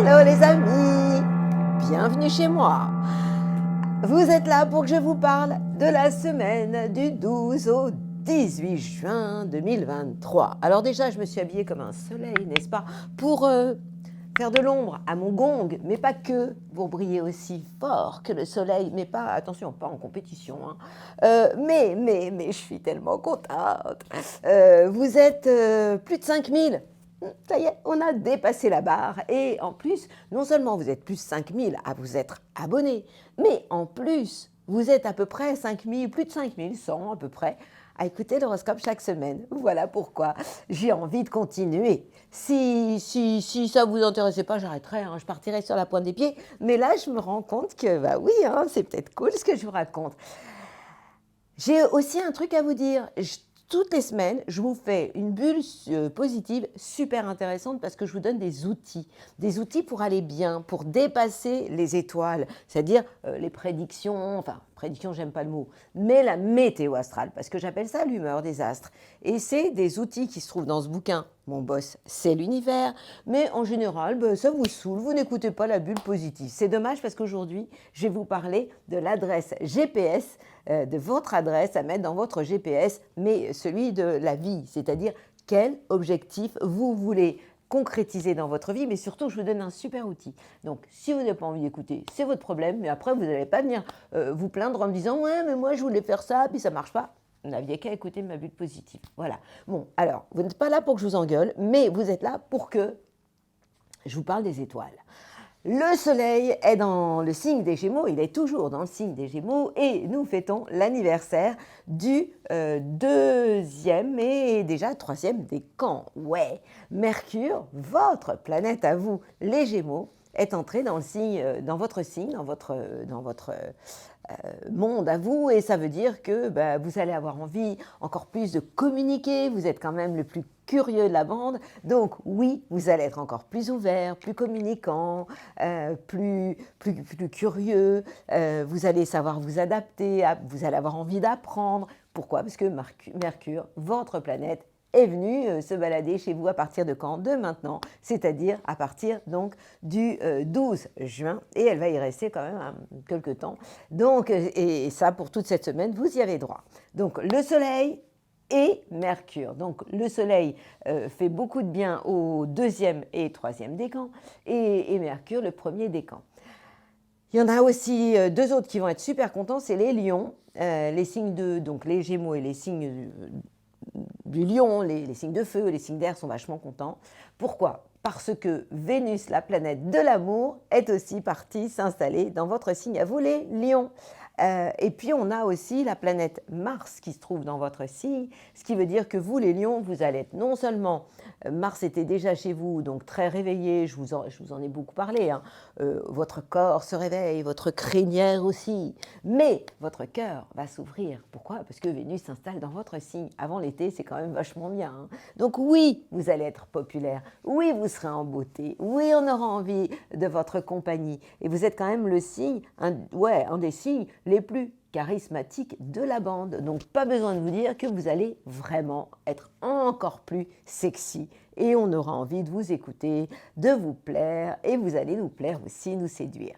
Hello les amis, bienvenue chez moi. Vous êtes là pour que je vous parle de la semaine du 12 au 18 juin 2023. Alors déjà, je me suis habillée comme un soleil, n'est-ce pas, pour faire de l'ombre à mon gong, mais pas que, pour briller aussi fort que le soleil, mais pas, attention, pas en compétition, hein. Mais je suis tellement contente. Vous êtes plus de 5000. Ça y est, on a dépassé la barre. Et en plus, non seulement vous êtes plus de 5000 à vous être abonnés, mais en plus, vous êtes à peu près 5000, plus de 5100 à peu près, à écouter l'horoscope chaque semaine. Voilà pourquoi j'ai envie de continuer. Si ça ne vous intéressait pas, j'arrêterai, hein, je partirai sur la pointe des pieds. Mais là, je me rends compte que, bah oui, hein, c'est peut-être cool ce que je vous raconte. J'ai aussi un truc à vous dire. Toutes les semaines, je vous fais une bulle positive super intéressante parce que je vous donne des outils pour aller bien, pour dépasser les étoiles, c'est-à-dire les prédictions, enfin, prédictions, j'aime pas le mot, mais la météo astrale, parce que j'appelle ça l'humeur des astres. Et c'est des outils qui se trouvent dans ce bouquin. Mon boss, c'est l'univers, mais en général, ça vous saoule, vous n'écoutez pas la bulle positive. C'est dommage parce qu'aujourd'hui, je vais vous parler de l'adresse GPS, de votre adresse à mettre dans votre GPS, mais celui de la vie, c'est-à-dire quel objectif vous voulez concrétiser dans votre vie, mais surtout, je vous donne un super outil. Donc, si vous n'avez pas envie d'écouter, c'est votre problème, mais après, vous n'allez pas venir vous plaindre en me disant « Ouais, mais moi, je voulais faire ça, puis ça ne marche pas ». Vous n'aviez qu'à écouter ma bulle positive. Voilà. Bon, alors, vous n'êtes pas là pour que je vous engueule, mais vous êtes là pour que je vous parle des étoiles. Le soleil est dans le signe des Gémeaux, il est toujours dans le signe des Gémeaux et nous fêtons l'anniversaire du deuxième et déjà troisième décan. Ouais, Mercure, votre planète à vous, les Gémeaux, est entré dans le signe, dans votre signe, dans votre monde à vous, et ça veut dire que vous allez avoir envie encore plus de communiquer, vous êtes quand même le plus curieux de la bande, donc oui, vous allez être encore plus ouvert, plus communicant, plus curieux, vous allez savoir vous adapter, vous allez avoir envie d'apprendre. Pourquoi? Parce que Mercure, votre planète, est venue se balader chez vous à partir de quand? De maintenant, c'est-à-dire à partir donc du 12 juin, et elle va y rester quand même quelques temps. Donc, et ça pour toute cette semaine, vous y avez droit. Donc le soleil et Mercure. Donc le soleil fait beaucoup de bien au deuxième et troisième décan, et Mercure le premier décan. Il y en a aussi deux autres qui vont être super contents, c'est les lions, les signes donc les Gémeaux et les signes du lion, les signes de feu, les signes d'air sont vachement contents. Pourquoi? Parce que Vénus, la planète de l'amour, est aussi partie s'installer dans votre signe à vous, les lions. Et puis on a aussi la planète Mars qui se trouve dans votre signe, ce qui veut dire que vous les lions, vous allez être non seulement, Mars était déjà chez vous, donc très réveillé, je vous en ai beaucoup parlé, hein, votre corps se réveille, votre crinière aussi, mais votre cœur va s'ouvrir. Pourquoi? Parce que Vénus s'installe dans votre signe. Avant l'été, c'est quand même vachement bien, hein. Donc oui, vous allez être populaire, oui, vous serez en beauté, oui, on aura envie de votre compagnie, et vous êtes quand même le signe, un des signes les plus charismatiques de la bande. Donc pas besoin de vous dire que vous allez vraiment être encore plus sexy et on aura envie de vous écouter, de vous plaire, et vous allez nous plaire aussi, nous séduire.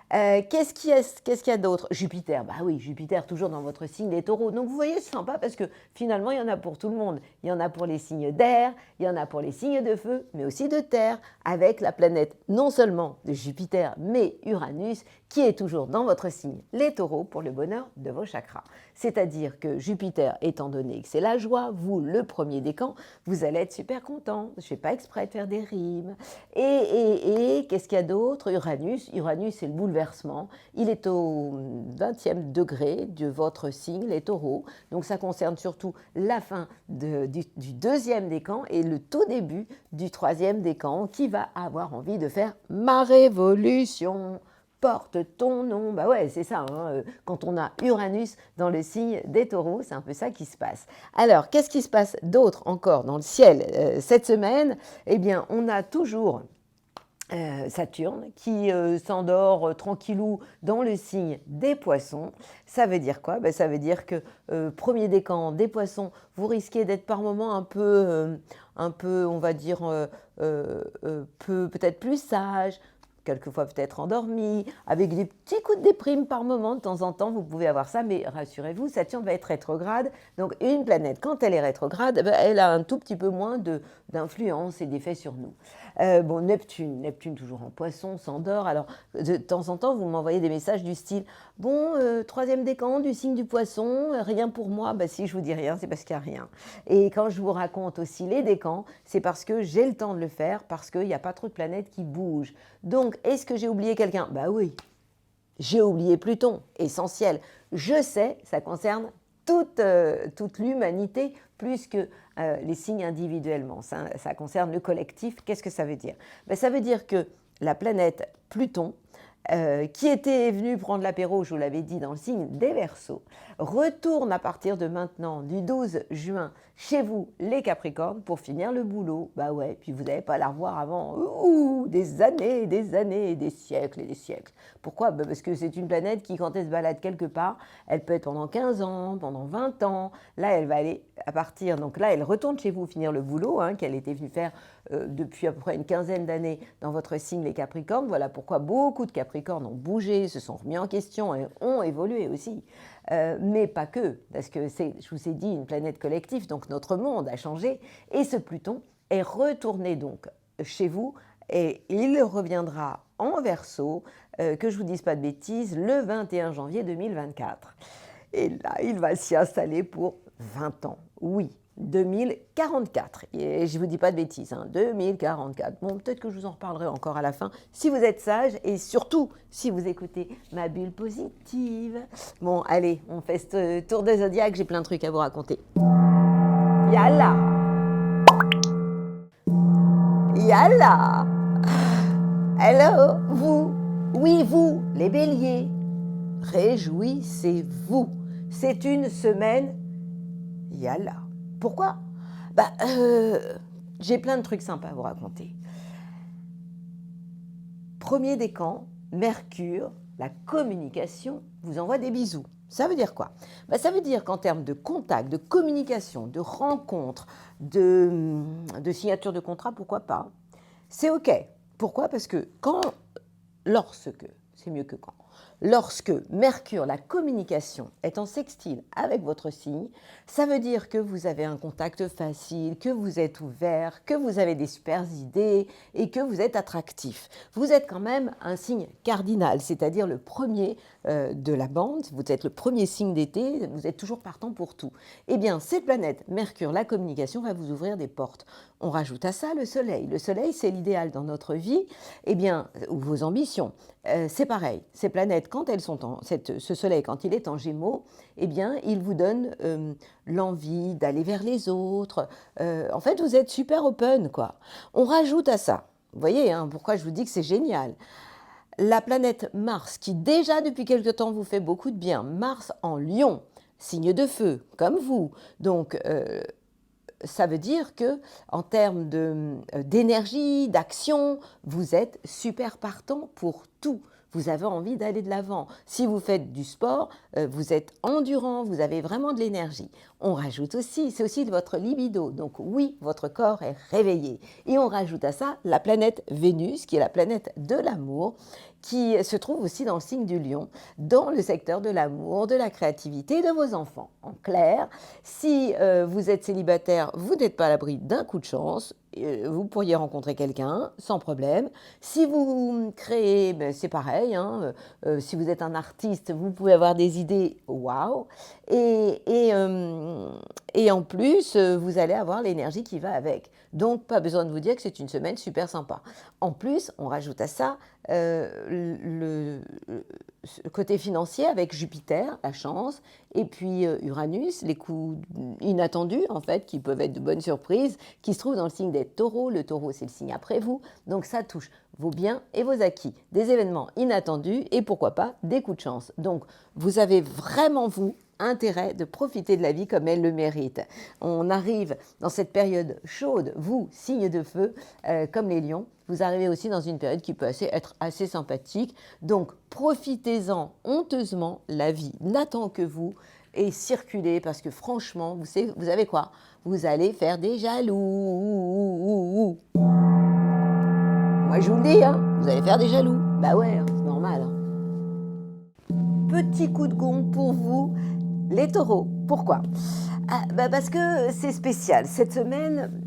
Qu'est-ce qu'il y a d'autre? Jupiter, bah oui, Jupiter toujours dans votre signe des taureaux. Donc vous voyez, c'est sympa parce que finalement, il y en a pour tout le monde. Il y en a pour les signes d'air, il y en a pour les signes de feu, mais aussi de terre, avec la planète non seulement de Jupiter, mais Uranus, qui est toujours dans votre signe, les taureaux, pour le bonheur de vos chakras. C'est-à-dire que Jupiter, étant donné que c'est la joie, vous, le premier décan, vous allez être super content. Je ne fais pas exprès de faire des rimes. Et qu'est-ce qu'il y a d'autre? Uranus, c'est le bouleversement. Il est au 20e degré de votre signe, les taureaux. Donc ça concerne surtout la fin du deuxième décan et le tout début du troisième décan qui va avoir envie de faire ma révolution. Porte ton nom, bah ouais, c'est ça, hein. Quand on a Uranus dans le signe des taureaux, c'est un peu ça qui se passe. Alors, qu'est-ce qui se passe d'autre encore dans le ciel cette semaine? Eh bien, on a toujours Saturne qui s'endort tranquillou dans le signe des poissons. Ça veut dire quoi? Ça veut dire que premier décan des poissons, vous risquez d'être par moments un peu on va dire, peut-être plus sage, quelquefois peut-être endormi, avec des petits coups de déprime par moment, de temps en temps, vous pouvez avoir ça, mais rassurez-vous, Saturne va être rétrograde. Donc une planète, quand elle est rétrograde, elle a un tout petit peu moins d'influence et d'effet sur nous. Bon, Neptune toujours en Poisson, s'endort. Alors de temps en temps, vous m'envoyez des messages du style « Bon, troisième décan du signe du Poisson, rien pour moi ». Bah, si je vous dis rien, c'est parce qu'il n'y a rien. Et quand je vous raconte aussi les décans, c'est parce que j'ai le temps de le faire, parce qu'il n'y a pas trop de planètes qui bougent. Donc, est-ce que j'ai oublié quelqu'un? Bah oui, j'ai oublié Pluton, essentiel. Je sais, ça concerne toute l'humanité, plus que les signes individuellement. Ça concerne le collectif. Qu'est-ce que ça veut dire? Ben, ça veut dire que la planète Pluton, qui était venue prendre l'apéro, je vous l'avais dit, dans le signe des Verseaux, retourne à partir de maintenant, du 12 juin, chez vous, les Capricornes, pour finir le boulot. Bah ouais, puis vous n'allez pas la revoir avant des années, des siècles et des siècles. Pourquoi? Bah parce que c'est une planète qui, quand elle se balade quelque part, elle peut être pendant 15 ans, pendant 20 ans. Là, elle va aller à partir, donc là, elle retourne chez vous finir le boulot qu'elle était venue faire depuis à peu près une quinzaine d'années dans votre signe, les Capricornes. Voilà pourquoi beaucoup de Capricornes ont bougé, se sont remis en question et ont évolué aussi. Mais pas que, parce que c'est, je vous ai dit, une planète collective, donc notre monde a changé, et ce Pluton est retourné donc chez vous, et il reviendra en Verseau, que je ne vous dise pas de bêtises, le 21 janvier 2024. Et là, il va s'y installer pour 20 ans, oui. 2044, et je ne vous dis pas de bêtises, 2044. Bon, peut-être que je vous en reparlerai encore à la fin, si vous êtes sage et surtout si vous écoutez ma bulle positive. Bon, allez, on fait ce tour des zodiaques, j'ai plein de trucs à vous raconter. Yalla! Yalla! Hello, vous! Oui, vous, les béliers, réjouissez-vous. C'est une semaine yalla. Pourquoi? J'ai plein de trucs sympas à vous raconter. Premier décan, Mercure, la communication, vous envoie des bisous. Ça veut dire quoi? Ça veut dire qu'en termes de contact, de communication, de rencontre, de signature de contrat, pourquoi pas, c'est OK. Pourquoi? Parce que c'est mieux que quand, lorsque Mercure, la communication, est en sextile avec votre signe, ça veut dire que vous avez un contact facile, que vous êtes ouvert, que vous avez des super idées et que vous êtes attractif. Vous êtes quand même un signe cardinal, c'est-à-dire le premier de la bande, vous êtes le premier signe d'été, vous êtes toujours partant pour tout. Eh bien, cette planète, Mercure, la communication, va vous ouvrir des portes. On rajoute à ça le Soleil. Le Soleil, c'est l'idéal dans notre vie, eh bien, ou vos ambitions. C'est pareil, ces planètes, quand elles sont ce Soleil, quand il est en Gémeaux, eh bien, il vous donne l'envie d'aller vers les autres. En fait, vous êtes super open, quoi. On rajoute à ça, vous voyez, pourquoi je vous dis que c'est génial. La planète Mars, qui déjà depuis quelque temps vous fait beaucoup de bien, Mars en Lion, signe de feu, comme vous. Donc, ça veut dire que, en termes d'énergie, d'action, vous êtes super partant pour tout. Vous avez envie d'aller de l'avant. Si vous faites du sport, vous êtes endurant, vous avez vraiment de l'énergie. On rajoute aussi, c'est aussi de votre libido. Donc oui, votre corps est réveillé. Et on rajoute à ça la planète Vénus, qui est la planète de l'amour, qui se trouve aussi dans le signe du Lion, dans le secteur de l'amour, de la créativité de vos enfants. En clair, si vous êtes célibataire, vous n'êtes pas à l'abri d'un coup de chance, vous pourriez rencontrer quelqu'un sans problème. Si vous créez, c'est pareil, si vous êtes un artiste, vous pouvez avoir des idées, waouh, et en plus, vous allez avoir l'énergie qui va avec. Donc, pas besoin de vous dire que c'est une semaine super sympa. En plus, on rajoute à ça le côté financier avec Jupiter, la chance, et puis Uranus, les coups inattendus, en fait, qui peuvent être de bonnes surprises, qui se trouvent dans le signe des taureaux. Le taureau, c'est le signe après vous. Donc, ça touche vos biens et vos acquis. Des événements inattendus et pourquoi pas des coups de chance. Donc, vous avez vraiment, vous, intérêt de profiter de la vie comme elle le mérite. On arrive dans cette période chaude, vous, signe de feu, comme les lions, vous arrivez aussi dans une période qui peut être assez sympathique. Donc, profitez-en honteusement, la vie n'attend que vous et circulez parce que franchement, vous savez quoi? Vous allez faire des jaloux. Moi, je vous le dis, vous allez faire des jaloux. Bah ouais, hein, c'est normal. Hein. Petit coup de gong pour vous, les taureaux. Pourquoi? Parce que c'est spécial. Cette semaine,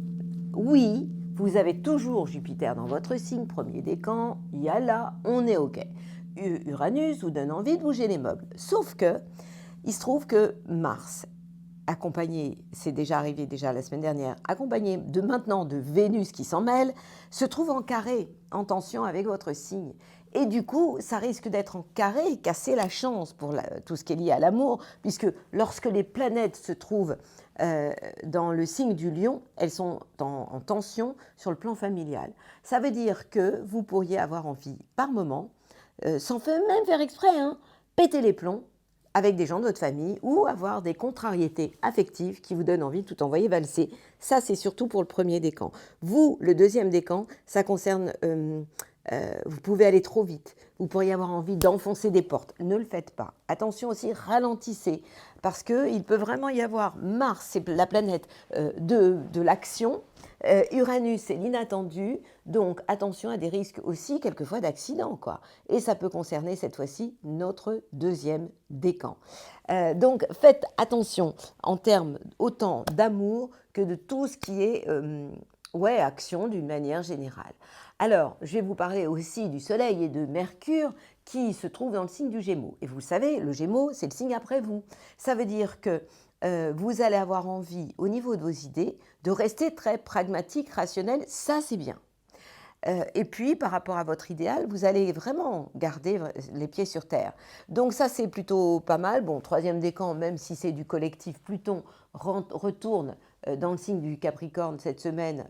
oui, vous avez toujours Jupiter dans votre signe, premier décan, il y a là, on est OK. Uranus vous donne envie de bouger les meubles. Sauf que, il se trouve que Mars, accompagné, c'est déjà arrivé déjà la semaine dernière, accompagné de maintenant de Vénus qui s'en mêle, se trouve en carré, en tension avec votre signe. Et du coup, ça risque d'être en carré et casser la chance pour tout ce qui est lié à l'amour, puisque lorsque les planètes se trouvent dans le signe du Lion, elles sont en tension sur le plan familial. Ça veut dire que vous pourriez avoir envie, par moment, sans même faire exprès, hein, péter les plombs avec des gens de votre famille ou avoir des contrariétés affectives qui vous donnent envie de tout envoyer valser. Ça, c'est surtout pour le premier décan. Vous, le deuxième décan, ça concerne... vous pouvez aller trop vite, vous pourriez avoir envie d'enfoncer des portes, ne le faites pas. Attention aussi, ralentissez, parce qu'il peut vraiment y avoir Mars, c'est la planète de l'action, Uranus, c'est l'inattendu, donc attention à des risques aussi quelquefois d'accident, quoi. Et ça peut concerner cette fois-ci notre deuxième décan. Donc faites attention en termes autant d'amour que de tout ce qui est action d'une manière générale. Alors, je vais vous parler aussi du Soleil et de Mercure qui se trouvent dans le signe du Gémeaux. Et vous le savez, le Gémeaux, c'est le signe après vous. Ça veut dire que vous allez avoir envie, au niveau de vos idées, de rester très pragmatique, rationnel. Ça, c'est bien. Et puis, par rapport à votre idéal, vous allez vraiment garder les pieds sur terre. Donc ça, c'est plutôt pas mal. Bon, troisième décan, même si c'est du collectif, Pluton retourne dans le signe du Capricorne cette semaine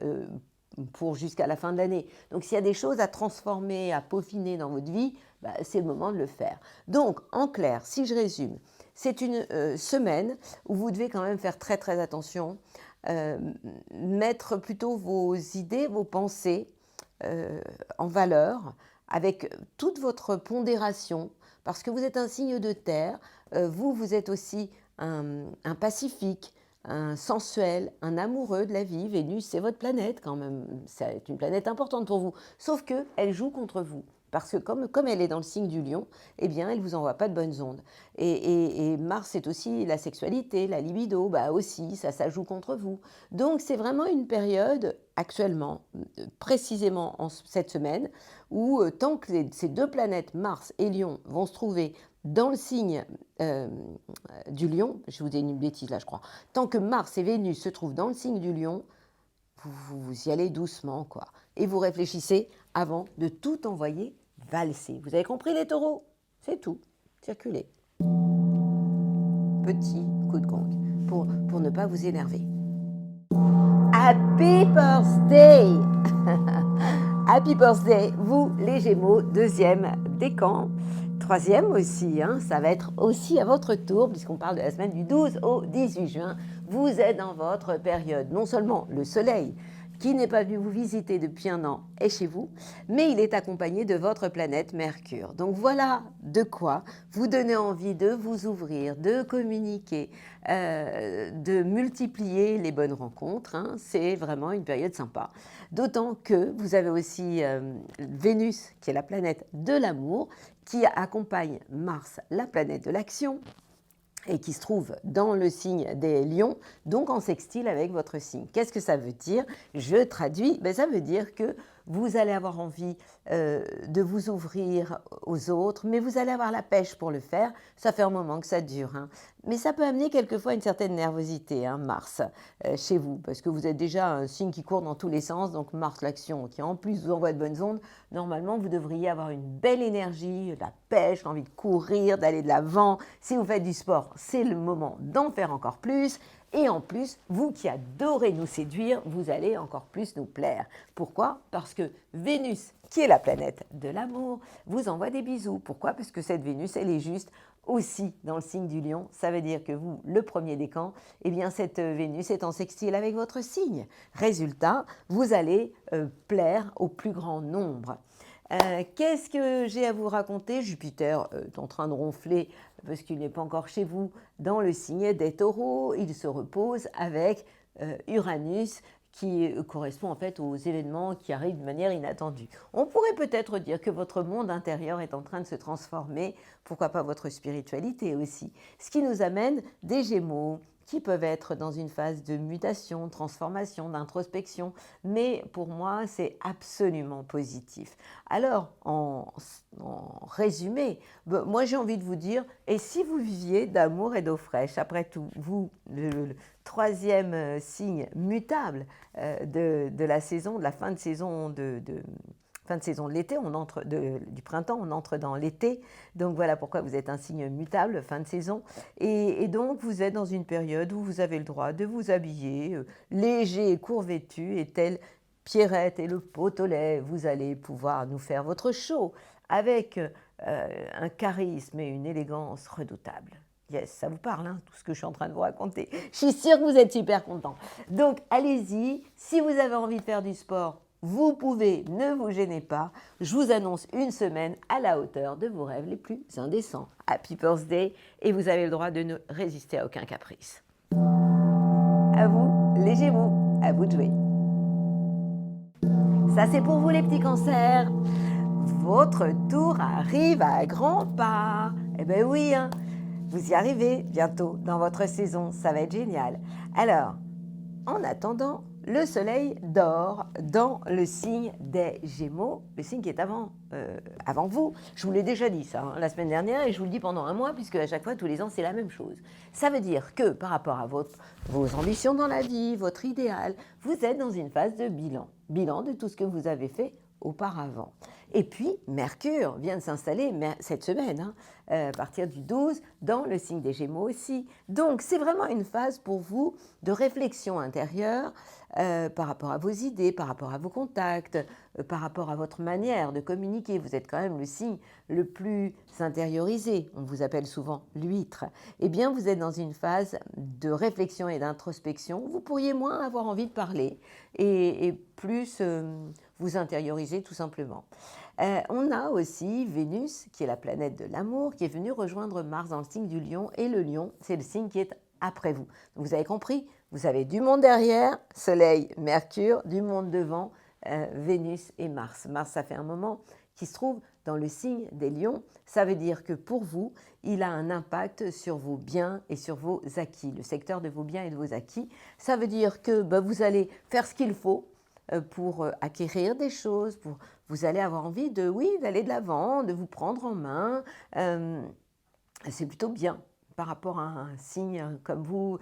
pour jusqu'à la fin de l'année. Donc s'il y a des choses à transformer, à peaufiner dans votre vie, c'est le moment de le faire. Donc, en clair, si je résume, c'est une semaine où vous devez quand même faire très très attention, mettre plutôt vos idées, vos pensées en valeur, avec toute votre pondération, parce que vous êtes un signe de terre, vous êtes aussi un pacifique, un sensuel, un amoureux de la vie. Vénus, c'est votre planète quand même, c'est une planète importante pour vous, sauf qu'elle joue contre vous. Parce que comme elle est dans le signe du Lion, eh bien, elle ne vous envoie pas de bonnes ondes. Et Mars, c'est aussi la sexualité, la libido, aussi, ça joue contre vous. Donc, c'est vraiment une période, actuellement, précisément en cette semaine, où tant que ces deux planètes, Mars et Lion, vont se trouver dans le signe du Lion, je vous dis une bêtise là, je crois, tant que Mars et Vénus se trouvent dans le signe du Lion, vous y allez doucement, quoi. Et vous réfléchissez avant de tout envoyer valser. Vous avez compris les taureaux? C'est tout. Circulez. Petit coup de gong pour ne pas vous énerver. Happy birthday! Happy birthday, vous les Gémeaux, deuxième décan. Troisième aussi, hein, ça va être aussi à votre tour, puisqu'on parle de la semaine du 12 au 18 juin. Vous êtes dans votre période, non seulement le Soleil, qui n'est pas venu vous visiter depuis un an, est chez vous, mais il est accompagné de votre planète Mercure. Donc voilà de quoi vous donner envie de vous ouvrir, de communiquer, de multiplier les bonnes rencontres. Hein. C'est vraiment une période sympa. D'autant que vous avez aussi Vénus, qui est la planète de l'amour, qui accompagne Mars, la planète de l'action, et qui se trouve dans le signe des lions, donc en sextile avec votre signe. Qu'est-ce que ça veut dire? Je traduis, ça veut dire que vous allez avoir envie de vous ouvrir aux autres, mais vous allez avoir la pêche pour le faire. Ça fait un moment que ça dure, hein. Mais ça peut amener quelquefois une certaine nervosité, hein, Mars, chez vous, parce que vous êtes déjà un signe qui court dans tous les sens, donc Mars, l'action, qui en plus vous envoie de bonnes ondes. Normalement, vous devriez avoir une belle énergie, de la pêche, l'envie de courir, d'aller de l'avant. Si vous faites du sport, c'est le moment d'en faire encore plus. Et en plus, vous qui adorez nous séduire, vous allez encore plus nous plaire. Pourquoi? Parce que Vénus, qui est la planète de l'amour, vous envoie des bisous. Pourquoi? Parce que cette Vénus, elle est juste aussi dans le signe du Lion. Ça veut dire que vous, le premier décan, eh bien cette Vénus est en sextile avec votre signe. Résultat, vous allez plaire au plus grand nombre. Qu'est-ce que j'ai à vous raconter? Jupiter est en train de ronfler parce qu'il n'est pas encore chez vous dans le signe des taureaux. Il se repose avec Uranus qui correspond en fait aux événements qui arrivent de manière inattendue. On pourrait peut-être dire que votre monde intérieur est en train de se transformer, pourquoi pas votre spiritualité aussi. Ce qui nous amène des Gémeaux, qui peuvent être dans une phase de mutation, de transformation, d'introspection, mais pour moi, c'est absolument positif. Alors, en résumé, moi j'ai envie de vous dire, et si vous viviez d'amour et d'eau fraîche, après tout, vous, le troisième signe mutable de la saison, de la fin de saison fin de saison de l'été, du printemps, on entre dans l'été. Donc voilà pourquoi vous êtes un signe mutable, fin de saison. Et donc vous êtes dans une période où vous avez le droit de vous habiller léger et court vêtu, et tel Pierrette et le pot au lait, vous allez pouvoir nous faire votre show avec un charisme et une élégance redoutables. Yes, ça vous parle, hein, tout ce que je suis en train de vous raconter. Je suis sûre que vous êtes super contents. Donc allez-y, si vous avez envie de faire du sport, vous pouvez, ne vous gênez pas. Je vous annonce une semaine à la hauteur de vos rêves les plus indécents. Happy Birthday, et vous avez le droit de ne résister à aucun caprice. À vous, les Gémeaux, à vous de jouer. Ça, c'est pour vous les petits cancers. Votre tour arrive à grands pas. Eh bien oui, hein, vous y arrivez bientôt dans votre saison. Ça va être génial. Alors, en attendant, le soleil dort dans le signe des Gémeaux, le signe qui est avant vous. Je vous l'ai déjà dit ça la semaine dernière, et je vous le dis pendant un mois, puisque à chaque fois, tous les ans, c'est la même chose. Ça veut dire que par rapport à vos ambitions dans la vie, votre idéal, vous êtes dans une phase de bilan de tout ce que vous avez fait auparavant. Et puis, Mercure vient de s'installer cette semaine, à partir du 12, dans le signe des Gémeaux aussi. Donc, c'est vraiment une phase pour vous de réflexion intérieure par rapport à vos idées, par rapport à vos contacts, par rapport à votre manière de communiquer. Vous êtes quand même le signe le plus intériorisé. On vous appelle souvent l'huître. Eh bien, vous êtes dans une phase de réflexion et d'introspection. Vous pourriez moins avoir envie de parler et plus vous intérioriser tout simplement. On a aussi Vénus, qui est la planète de l'amour, qui est venue rejoindre Mars dans le signe du Lion. Et le Lion, c'est le signe qui est après vous. Donc vous avez compris, vous avez du monde derrière, Soleil, Mercure, du monde devant, Vénus et Mars. Mars, ça fait un moment qu'il se trouve dans le signe des Lions. Ça veut dire que pour vous, il a un impact sur vos biens et sur vos acquis, le secteur de vos biens et de vos acquis. Ça veut dire que vous allez faire ce qu'il faut pour acquérir des choses, vous allez avoir envie d'aller de l'avant, de vous prendre en main. C'est plutôt bien par rapport à un signe comme vous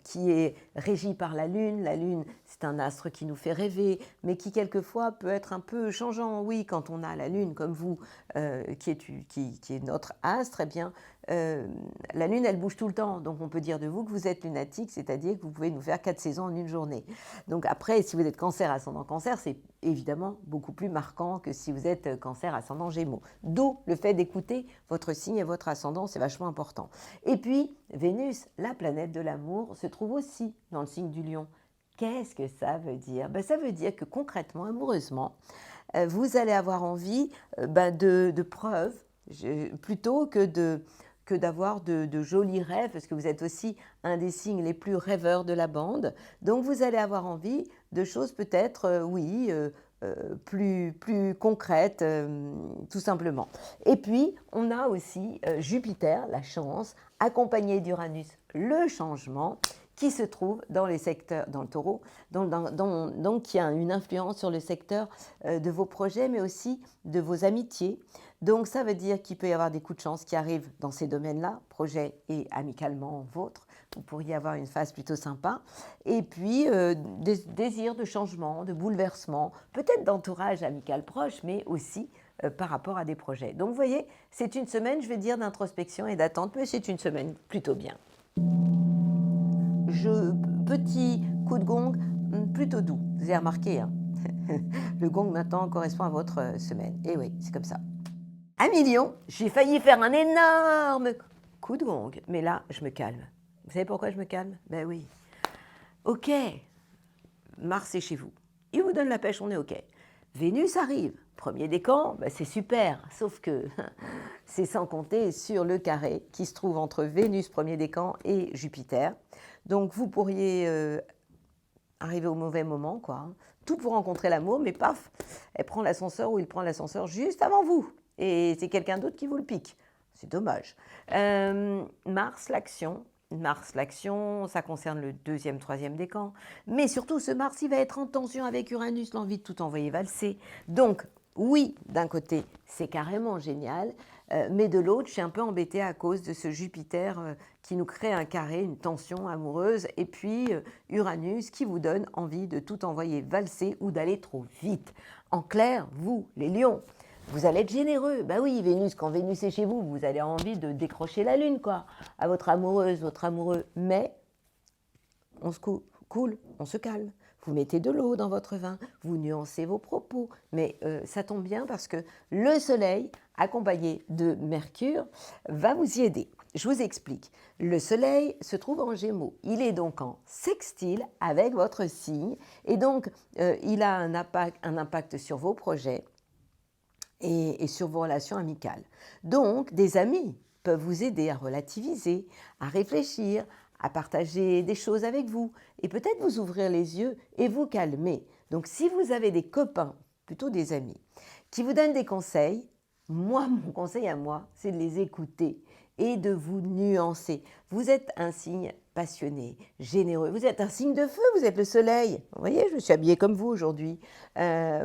qui est régi par la Lune. La Lune, c'est un astre qui nous fait rêver, mais qui quelquefois peut être un peu changeant. Oui, quand on a la Lune comme vous, qui est notre astre, eh bien, la Lune, elle bouge tout le temps. Donc, on peut dire de vous que vous êtes lunatique, c'est-à-dire que vous pouvez nous faire 4 saisons en une journée. Donc, après, si vous êtes Cancer, ascendant Cancer, c'est évidemment beaucoup plus marquant que si vous êtes Cancer, ascendant Gémeaux. D'où le fait d'écouter votre signe et votre ascendant, c'est vachement important. Et puis, Vénus, la planète de l'amour, se trouve aussi dans le signe du Lion. Qu'est-ce que ça veut dire ? Ça veut dire que concrètement, amoureusement, vous allez avoir envie de preuves, plutôt que d'avoir de jolis rêves, parce que vous êtes aussi un des signes les plus rêveurs de la bande. Donc, vous allez avoir envie de choses peut-être, plus concrètes, tout simplement. Et puis, on a aussi Jupiter, la chance, accompagné d'Uranus, le changement, qui se trouve dans les secteurs, dans le Taureau, donc qui a une influence sur le secteur de vos projets, mais aussi de vos amitiés. Donc, ça veut dire qu'il peut y avoir des coups de chance qui arrivent dans ces domaines-là, projet et amicalement vôtre. Vous pourriez avoir une phase plutôt sympa. Et puis, des désirs de changement, de bouleversement, peut-être d'entourage amical proche, mais aussi par rapport à des projets. Donc, vous voyez, c'est une semaine, je vais dire, d'introspection et d'attente, mais c'est une semaine plutôt bien. Petit coup de gong, plutôt doux. Vous avez remarqué, hein. Le gong maintenant correspond à votre semaine. Et oui, c'est comme ça. À Million, j'ai failli faire un énorme coup de gong, mais là, je me calme. Vous savez pourquoi je me calme ? Ben oui. Ok, Mars est chez vous. Il vous donne la pêche, on est ok. Vénus arrive, premier décan, c'est super, sauf que c'est sans compter sur le carré qui se trouve entre Vénus, premier décan, et Jupiter. Donc vous pourriez arrivée au mauvais moment, quoi, hein. Tout pour rencontrer l'amour, mais paf, elle prend l'ascenseur ou il prend l'ascenseur juste avant vous. Et c'est quelqu'un d'autre qui vous le pique. C'est dommage. Mars, l'action. Mars, l'action, ça concerne le deuxième, troisième décan. Mais surtout, ce Mars, il va être en tension avec Uranus, l'envie de tout envoyer valser. Donc, oui, d'un côté, c'est carrément génial, mais de l'autre, je suis un peu embêtée à cause de ce Jupiter qui nous crée un carré, une tension amoureuse, et puis Uranus qui vous donne envie de tout envoyer valser ou d'aller trop vite. En clair, vous, les lions, vous allez être généreux. Ben oui, Vénus, quand Vénus est chez vous, vous allez avoir envie de décrocher la lune, quoi, à votre amoureuse, votre amoureux. Mais on se cool, on se calme. Vous mettez de l'eau dans votre vin, vous nuancez vos propos. Mais ça tombe bien parce que le Soleil, accompagné de Mercure, va vous y aider. Je vous explique. Le Soleil se trouve en Gémeaux. Il est donc en sextile avec votre signe. Et donc, il a un impact sur vos projets et sur vos relations amicales. Donc, des amis peuvent vous aider à relativiser, à réfléchir, à partager des choses avec vous et peut-être vous ouvrir les yeux et vous calmer. Donc, si vous avez des copains, plutôt des amis, qui vous donnent des conseils, mon conseil à moi, c'est de les écouter et de vous nuancer. Vous êtes un signe passionné, généreux. Vous êtes un signe de feu, vous êtes le soleil. Vous voyez, je me suis habillée comme vous aujourd'hui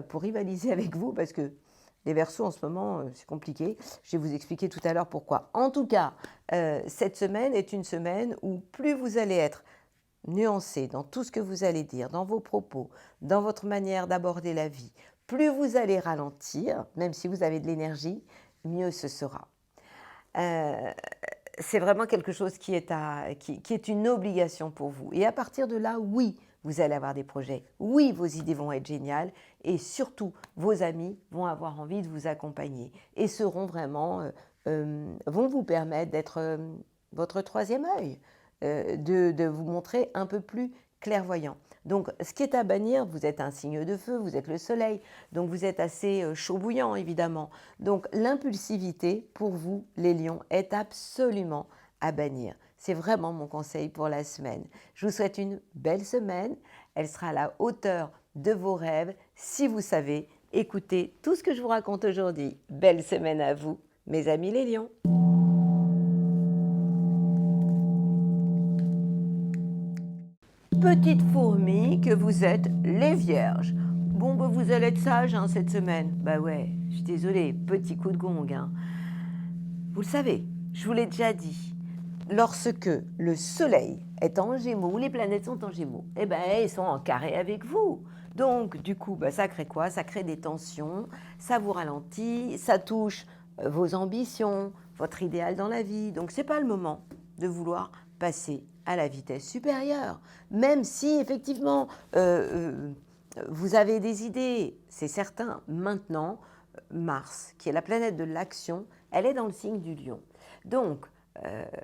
pour rivaliser avec vous parce que les Verseaux, en ce moment, c'est compliqué. Je vais vous expliquer tout à l'heure pourquoi. En tout cas, cette semaine est une semaine où plus vous allez être nuancé dans tout ce que vous allez dire, dans vos propos, dans votre manière d'aborder la vie, plus vous allez ralentir, même si vous avez de l'énergie, mieux ce sera. C'est vraiment quelque chose qui est une obligation pour vous. Et à partir de là, oui, vous allez avoir des projets. Oui, vos idées vont être géniales. Et surtout, vos amis vont avoir envie de vous accompagner et seront vraiment, vont vous permettre d'être votre troisième œil, de vous montrer un peu plus clairvoyant. Donc, ce qui est à bannir, vous êtes un signe de feu, vous êtes le soleil, donc vous êtes assez chaud bouillant, évidemment. Donc, l'impulsivité, pour vous, les lions, est absolument à bannir. C'est vraiment mon conseil pour la semaine. Je vous souhaite une belle semaine. Elle sera à la hauteur de vos rêves si vous savez écouter tout ce que je vous raconte aujourd'hui. Belle semaine à vous, mes amis les lions. Petite fourmi que vous êtes les vierges. Bon, bah, vous allez être sages cette semaine. Bah ouais, je suis désolée, petit coup de gong. Vous le savez, je vous l'ai déjà dit. Lorsque le soleil est en Gémeaux, ou les planètes sont en Gémeaux, eh ben, elles sont en carré avec vous. Donc, du coup, bah, ça crée quoi? Ça crée des tensions, ça vous ralentit, ça touche vos ambitions, votre idéal dans la vie. Donc, ce n'est pas le moment de vouloir passer à la vitesse supérieure. Même si, effectivement, vous avez des idées, c'est certain. Maintenant, Mars, qui est la planète de l'action, elle est dans le signe du lion. Donc,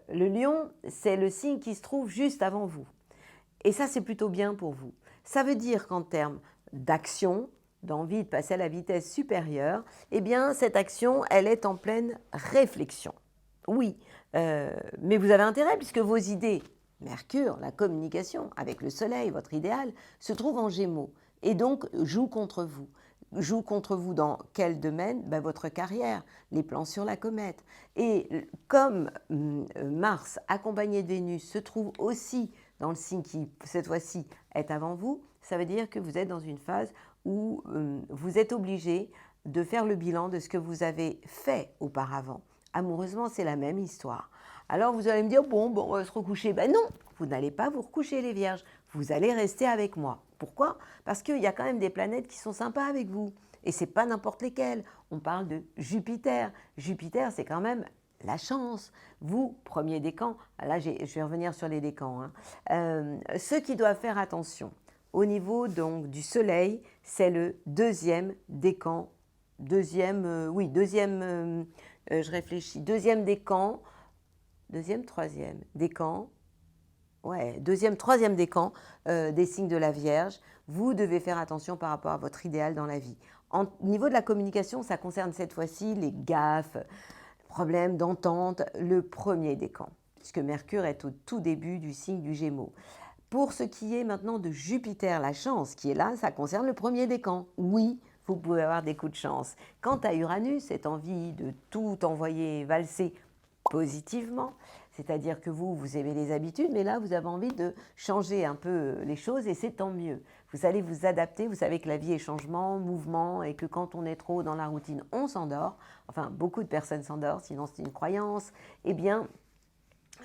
le lion, c'est le signe qui se trouve juste avant vous. Et ça, c'est plutôt bien pour vous. Ça veut dire qu'en termes d'action, d'envie de passer à la vitesse supérieure, eh bien, cette action, elle est en pleine réflexion. Oui, mais vous avez intérêt puisque vos idées, Mercure, la communication avec le soleil, votre idéal, se trouvent en Gémeaux et donc jouent contre vous. Joue contre vous dans quel domaine? Ben, votre carrière, les plans sur la comète. Et comme Mars, accompagné de Vénus, se trouve aussi dans le signe qui, cette fois-ci, est avant vous, ça veut dire que vous êtes dans une phase où vous êtes obligé de faire le bilan de ce que vous avez fait auparavant. Amoureusement, c'est la même histoire. Alors vous allez me dire, bon, on va se recoucher. Ben non, vous n'allez pas vous recoucher les vierges, vous allez rester avec moi. Pourquoi? Parce qu'il y a quand même des planètes qui sont sympas avec vous. Et ce n'est pas n'importe lesquelles. On parle de Jupiter. Jupiter, c'est quand même la chance. Vous, premier décan, là je vais revenir sur les décans. Ceux qui doivent faire attention, au niveau donc du Soleil, c'est le deuxième décan. Je réfléchis. Deuxième décan, troisième décan. Ouais, deuxième, troisième décan des signes de la Vierge. Vous devez faire attention par rapport à votre idéal dans la vie. Au niveau de la communication, ça concerne cette fois-ci les gaffes, problèmes d'entente, le premier décan, puisque Mercure est au tout début du signe du Gémeaux. Pour ce qui est maintenant de Jupiter, la chance qui est là, ça concerne le premier décan. Oui, vous pouvez avoir des coups de chance. Quant à Uranus, cette envie de tout envoyer valser positivement, c'est-à-dire que vous aimez les habitudes, mais là, vous avez envie de changer un peu les choses et c'est tant mieux. Vous allez vous adapter, vous savez que la vie est changement, mouvement, et que quand on est trop dans la routine, on s'endort. Enfin, beaucoup de personnes s'endorment, sinon c'est une croyance. Eh bien,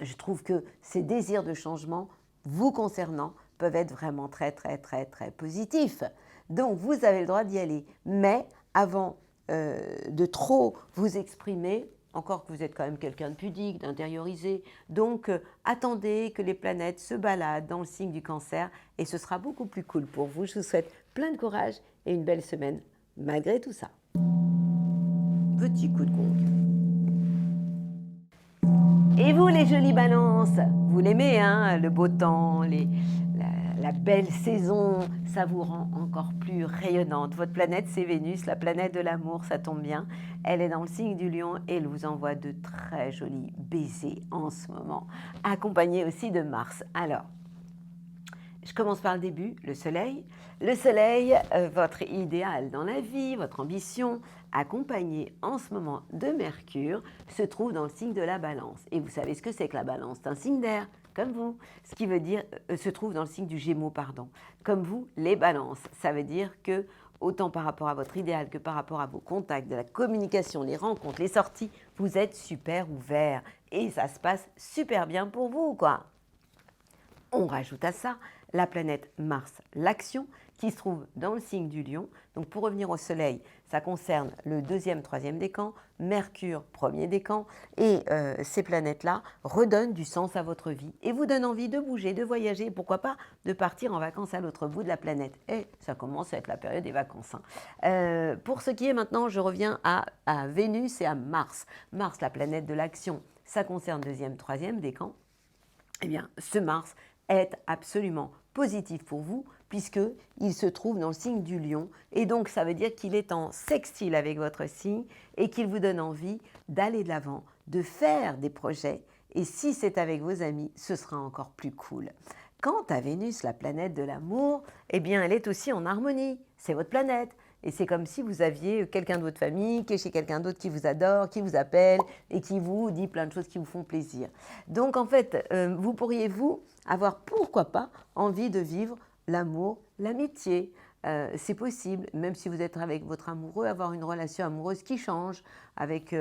je trouve que ces désirs de changement, vous concernant, peuvent être vraiment très, très, très, très positifs. Donc, vous avez le droit d'y aller. Mais avant de trop vous exprimer, encore que vous êtes quand même quelqu'un de pudique, d'intériorisé, donc attendez que les planètes se baladent dans le signe du Cancer et ce sera beaucoup plus cool pour vous. Je vous souhaite plein de courage et une belle semaine malgré tout ça. Petit coup de gong. Et vous les jolies balances, vous l'aimez, hein, le beau temps, la belle saison, ça vous rend encore plus rayonnante. Votre planète, c'est Vénus, la planète de l'amour, ça tombe bien. Elle est dans le signe du Lion et elle vous envoie de très jolis baisers en ce moment, accompagnés aussi de Mars. Alors, je commence par le début, le Soleil. Le Soleil, votre idéal dans la vie, votre ambition, accompagné en ce moment de Mercure, se trouve dans le signe de la Balance. Et vous savez ce que c'est que la Balance? C'est un signe d'air, comme vous. Ce qui veut dire, se trouve dans le signe du Gémeaux, pardon. Comme vous, les Balances. Ça veut dire que, autant par rapport à votre idéal que par rapport à vos contacts, de la communication, les rencontres, les sorties, vous êtes super ouvert. Et ça se passe super bien pour vous, quoi. On rajoute à ça la planète Mars, l'action, qui se trouve dans le signe du Lion. Donc pour revenir au Soleil, ça concerne le deuxième, troisième décan, Mercure, premier décan, et ces planètes-là redonnent du sens à votre vie et vous donnent envie de bouger, de voyager, pourquoi pas de partir en vacances à l'autre bout de la planète. Et ça commence à être la période des vacances. Hein. Pour ce qui est maintenant, je reviens à Vénus et à Mars. Mars, la planète de l'action, ça concerne deuxième, troisième décan. Eh bien, ce Mars est absolument positif pour vous puisqu'il se trouve dans le signe du Lion et donc ça veut dire qu'il est en sextile avec votre signe et qu'il vous donne envie d'aller de l'avant, de faire des projets et si c'est avec vos amis, ce sera encore plus cool. Quant à Vénus, la planète de l'amour, eh bien elle est aussi en harmonie, c'est votre planète. Et c'est comme si vous aviez quelqu'un de votre famille qui est chez quelqu'un d'autre qui vous adore, qui vous appelle et qui vous dit plein de choses qui vous font plaisir. Donc en fait, vous pourriez, vous, avoir pourquoi pas envie de vivre l'amour, l'amitié. C'est possible, même si vous êtes avec votre amoureux, avoir une relation amoureuse qui change, avec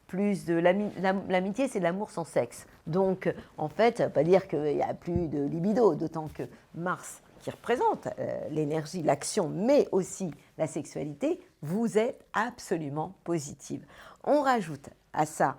plus de l'amitié, c'est de l'amour sans sexe. Donc en fait, ça ne veut pas dire qu'il n'y a plus de libido, d'autant que Mars, qui représente l'énergie, l'action, mais aussi la sexualité, vous êtes absolument positive. On rajoute à ça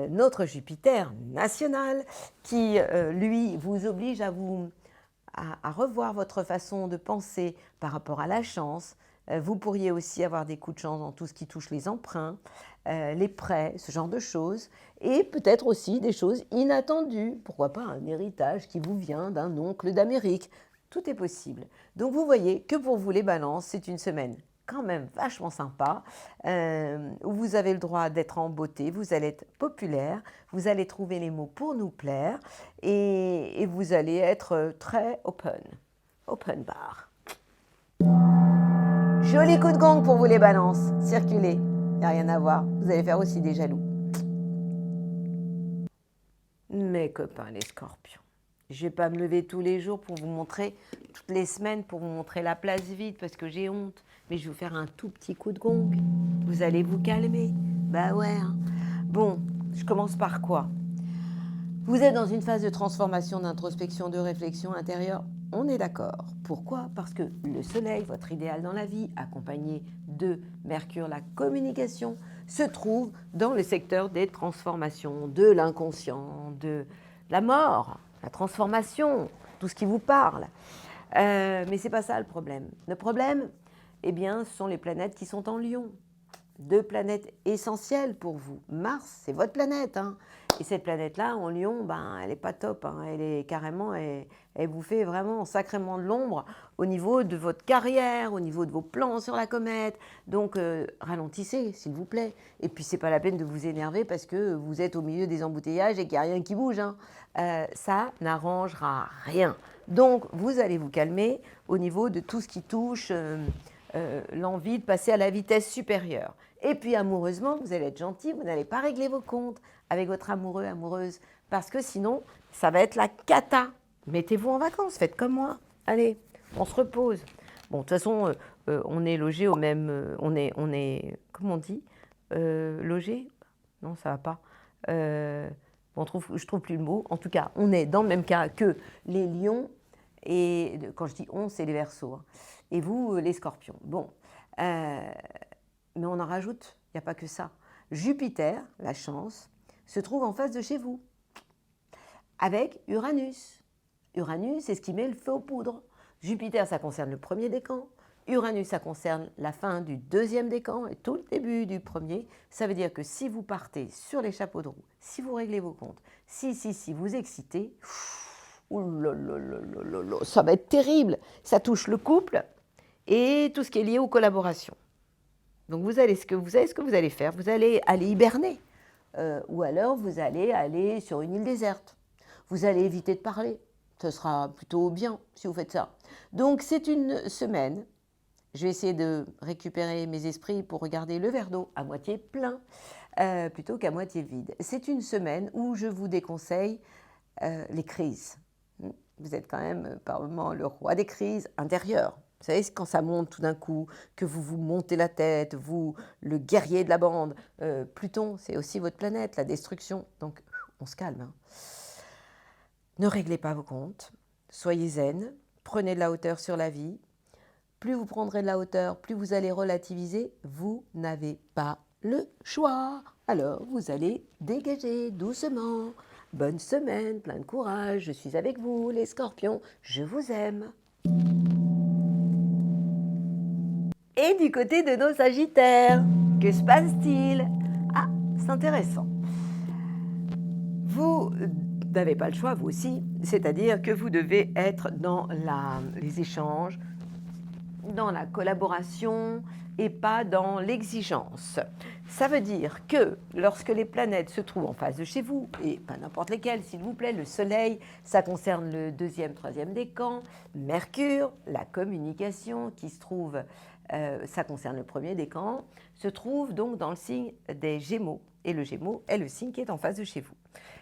notre Jupiter national qui, lui, vous oblige à revoir votre façon de penser par rapport à la chance. Vous pourriez aussi avoir des coups de chance dans tout ce qui touche les emprunts, les prêts, ce genre de choses, et peut-être aussi des choses inattendues. Pourquoi pas un héritage qui vous vient d'un oncle d'Amérique. Tout est possible. Donc vous voyez que pour vous les balances, c'est une semaine quand même vachement sympa, où vous avez le droit d'être en beauté, vous allez être populaire, vous allez trouver les mots pour nous plaire et vous allez être très open bar. Joli coup de gong pour vous les balances, circulez, il n'y a rien à voir, vous allez faire aussi des jaloux. Mes copains les scorpions. Je ne vais pas me lever tous les jours pour vous montrer, toutes les semaines pour vous montrer la place vide parce que j'ai honte. Mais je vais vous faire un tout petit coup de gong. Vous allez vous calmer. Bah ouais. Hein. Bon, je commence par quoi? Vous êtes dans une phase de transformation, d'introspection, de réflexion intérieure. On est d'accord. Pourquoi? Parce que le soleil, votre idéal dans la vie, accompagné de Mercure, la communication, se trouve dans le secteur des transformations, de l'inconscient, de la mort. La transformation, tout ce qui vous parle. Mais ce n'est pas ça le problème. Le problème, eh bien, ce sont les planètes qui sont en Lion. Deux planètes essentielles pour vous. Mars, c'est votre planète. Hein. Et cette planète-là, en Lion, ben, elle n'est pas top. Hein. Elle est carrément, elle vous fait vraiment sacrément de l'ombre au niveau de votre carrière, au niveau de vos plans sur la comète. Donc, ralentissez, s'il vous plaît. Et puis, ce n'est pas la peine de vous énerver parce que vous êtes au milieu des embouteillages et qu'il n'y a rien qui bouge. Hein. Ça n'arrangera rien. Donc, vous allez vous calmer au niveau de tout ce qui touche l'envie de passer à la vitesse supérieure. Et puis, amoureusement, vous allez être gentil, vous n'allez pas régler vos comptes avec votre amoureux, amoureuse, parce que sinon, ça va être la cata. Mettez-vous en vacances, faites comme moi. Allez, on se repose. Bon, de toute façon, on est logé au même... on est, comment on dit logé? Non, ça va pas. Bon, je trouve plus le mot. En tout cas, on est dans le même cas que les lions. Et quand je dis on, c'est les Verseaux. Hein. Et vous, les scorpions. Bon. Mais on en rajoute. Il n'y a pas que ça. Jupiter, la chance, se trouve en face de chez vous. Avec Uranus. Uranus, c'est ce qui met le feu aux poudres. Jupiter, ça concerne le premier décan. Uranus, ça concerne la fin du deuxième décan et tout le début du premier. Ça veut dire que si vous partez sur les chapeaux de roue, si vous réglez vos comptes, si vous excitez, ça va être terrible. Ça touche le couple et tout ce qui est lié aux collaborations. Donc vous savez ce que vous allez faire. Vous allez aller hiberner. Ou alors vous allez aller sur une île déserte. Vous allez éviter de parler. Ce sera plutôt bien si vous faites ça. Donc c'est une semaine. Je vais essayer de récupérer mes esprits pour regarder le verre d'eau à moitié plein plutôt qu'à moitié vide. C'est une semaine où je vous déconseille les crises. Vous êtes quand même par moments le roi des crises intérieures. Vous savez, quand ça monte tout d'un coup, que vous vous montez la tête, vous, le guerrier de la bande. Pluton, c'est aussi votre planète, la destruction. Donc, on se calme. Hein. Ne réglez pas vos comptes. Soyez zen. Prenez de la hauteur sur la vie. Plus vous prendrez de la hauteur, plus vous allez relativiser. Vous n'avez pas le choix. Alors, vous allez dégager doucement. Bonne semaine, plein de courage. Je suis avec vous, les scorpions. Je vous aime. Et du côté de nos sagittaires, que se passe-t-il? Ah, c'est intéressant. Vous n'avez pas le choix, vous aussi. C'est-à-dire que vous devez être dans les échanges, dans la collaboration et pas dans l'exigence. Ça veut dire que lorsque les planètes se trouvent en face de chez vous, et pas n'importe lesquelles, s'il vous plaît, le Soleil, ça concerne le deuxième, troisième décan, Mercure, la communication qui se trouve, ça concerne le premier décan, se trouve donc dans le signe des Gémeaux. Et le Gémeaux est le signe qui est en face de chez vous.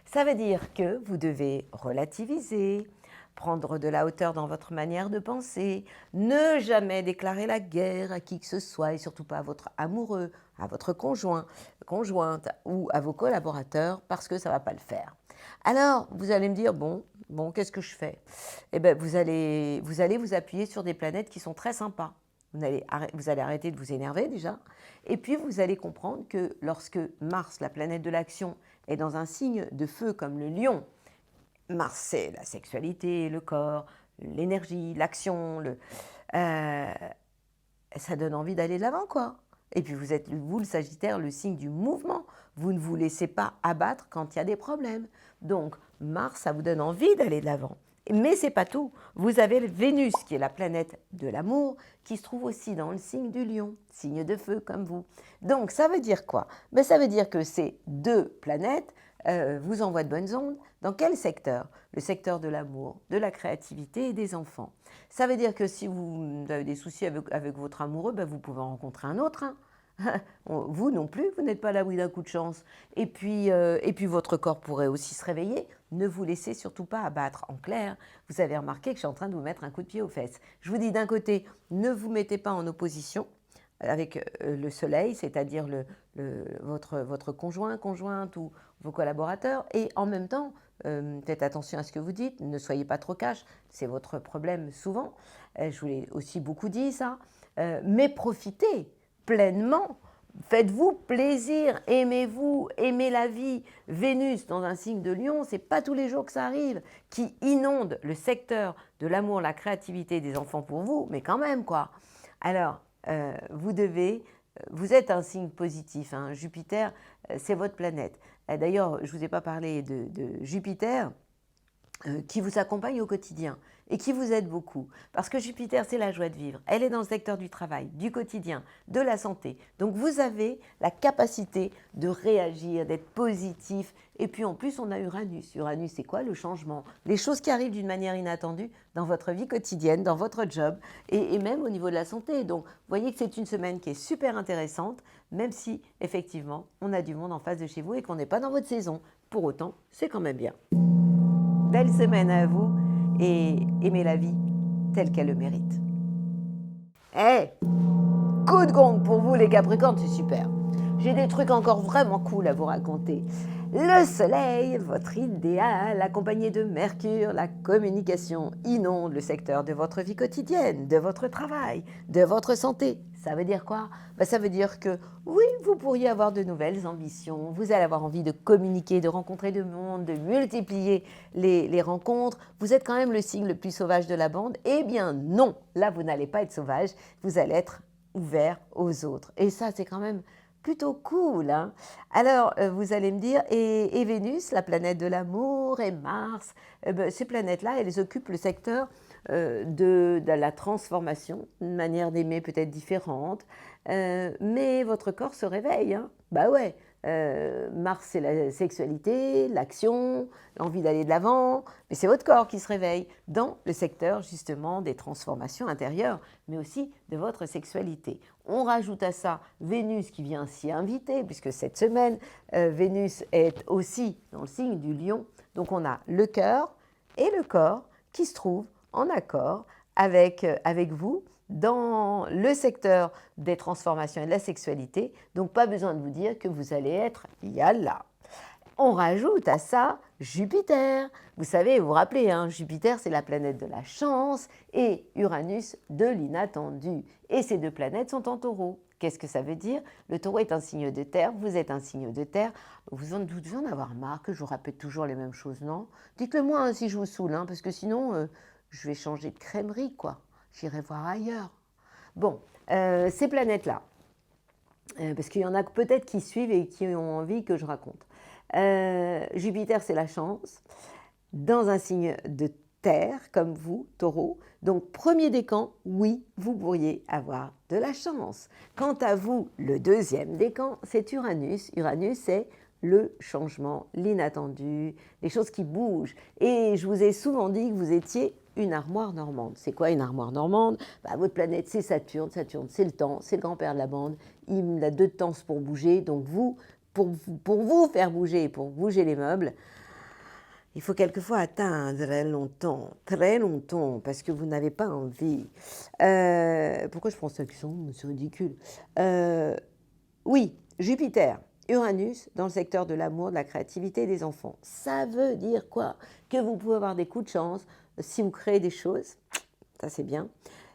Ça veut dire que vous devez relativiser, prendre de la hauteur dans votre manière de penser, ne jamais déclarer la guerre à qui que ce soit et surtout pas à votre amoureux, à votre conjointe ou à vos collaborateurs parce que ça ne va pas le faire. Alors, vous allez me dire, bon, qu'est-ce que je fais? Eh bien, vous allez vous appuyer sur des planètes qui sont très sympas. Vous allez arrêter de vous énerver déjà. Et puis, vous allez comprendre que lorsque Mars, la planète de l'action, est dans un signe de feu comme le lion, Mars, c'est la sexualité, le corps, l'énergie, l'action. Ça donne envie d'aller de l'avant, quoi. Et puis vous êtes, vous, le Sagittaire, le signe du mouvement. Vous ne vous laissez pas abattre quand il y a des problèmes. Donc, Mars, ça vous donne envie d'aller de l'avant. Mais ce n'est pas tout. Vous avez Vénus, qui est la planète de l'amour, qui se trouve aussi dans le signe du lion, signe de feu comme vous. Donc, ça veut dire quoi? Ben, ça veut dire que ces deux planètes vous envoient de bonnes ondes. Dans quel secteur? Le secteur de l'amour, de la créativité et des enfants. Ça veut dire que si vous avez des soucis avec votre amoureux, ben, vous pouvez en rencontrer un autre. Hein. Vous non plus, vous n'êtes pas à l'abri d'un coup de chance. Et puis votre corps pourrait aussi se réveiller. Ne vous laissez surtout pas abattre. En clair, vous avez remarqué que je suis en train de vous mettre un coup de pied aux fesses. Je vous dis d'un côté, ne vous mettez pas en opposition avec le soleil, c'est-à-dire votre conjoint, conjointe ou vos collaborateurs. Et en même temps, faites attention à ce que vous dites, ne soyez pas trop cash, c'est votre problème souvent. Je vous l'ai aussi beaucoup dit ça. Mais profitez pleinement, faites-vous plaisir, aimez-vous, aimez la vie. Vénus dans un signe de Lion, c'est pas tous les jours que ça arrive, qui inonde le secteur de l'amour, la créativité des enfants pour vous, mais quand même quoi. Alors, vous êtes un signe positif, hein. Jupiter, c'est votre planète. D'ailleurs, je ne vous ai pas parlé de Jupiter, qui vous accompagne au quotidien et qui vous aide beaucoup. Parce que Jupiter, c'est la joie de vivre. Elle est dans le secteur du travail, du quotidien, de la santé. Donc vous avez la capacité de réagir, d'être positif. Et puis en plus, on a Uranus. Uranus, c'est quoi? Le changement. Les choses qui arrivent d'une manière inattendue dans votre vie quotidienne, dans votre job et même au niveau de la santé. Donc vous voyez que c'est une semaine qui est super intéressante, même si effectivement, on a du monde en face de chez vous et qu'on n'est pas dans votre saison. Pour autant, c'est quand même bien. Belle semaine à vous et aimez la vie telle qu'elle le mérite. Coup de gong pour vous les Capricornes, c'est super. J'ai des trucs encore vraiment cool à vous raconter. Le soleil, votre idéal, accompagné de Mercure, la communication inonde le secteur de votre vie quotidienne, de votre travail, de votre santé. Ça veut dire quoi? Ça veut dire que oui, vous pourriez avoir de nouvelles ambitions, vous allez avoir envie de communiquer, de rencontrer du monde, de multiplier les rencontres. Vous êtes quand même le signe le plus sauvage de la bande. Eh bien non, là vous n'allez pas être sauvage, vous allez être ouvert aux autres. Et ça, c'est quand même plutôt cool, hein? Alors, vous allez me dire, et Vénus, la planète de l'amour, et Mars, ces planètes-là, elles occupent le secteur de la transformation, une manière d'aimer peut-être différente, mais votre corps se réveille, hein? Bah ouais, Mars, c'est la sexualité, l'action, l'envie d'aller de l'avant, mais c'est votre corps qui se réveille dans le secteur justement des transformations intérieures, mais aussi de votre sexualité. On rajoute à ça Vénus qui vient s'y inviter, puisque cette semaine, Vénus est aussi dans le signe du Lion. Donc on a le cœur et le corps qui se trouvent en accord avec vous dans le secteur des transformations et de la sexualité. Donc pas besoin de vous dire que vous allez être yalla. On rajoute à ça Jupiter. Vous savez, vous vous rappelez, hein, Jupiter, c'est la planète de la chance et Uranus de l'inattendu. Et ces deux planètes sont en taureau. Qu'est-ce que ça veut dire? Le taureau est un signe de terre, vous êtes un signe de terre. Vous devez en avoir marre que je vous répète toujours les mêmes choses, non? Dites-le moi hein, si je vous saoule, hein, parce que sinon, je vais changer de crèmerie, quoi. J'irai voir ailleurs. Bon, ces planètes-là, parce qu'il y en a peut-être qui suivent et qui ont envie que je raconte. Jupiter, c'est la chance, dans un signe de terre, comme vous, taureau. Donc, premier décan, oui, vous pourriez avoir de la chance. Quant à vous, le deuxième décan, c'est Uranus. Uranus, c'est le changement, l'inattendu, les choses qui bougent. Et je vous ai souvent dit que vous étiez une armoire normande. C'est quoi une armoire normande? Votre planète, c'est Saturne. Saturne, c'est le temps, c'est le grand-père de la bande. Il a 2 temps pour bouger. Donc vous, pour vous faire bouger, pour bouger les meubles, il faut quelquefois attendre très longtemps, parce que vous n'avez pas envie. Pourquoi je prends cette action? C'est ridicule. Oui, Jupiter, Uranus, dans le secteur de l'amour, de la créativité et des enfants. Ça veut dire quoi? Que vous pouvez avoir des coups de chance si vous créez des choses. Ça, c'est bien.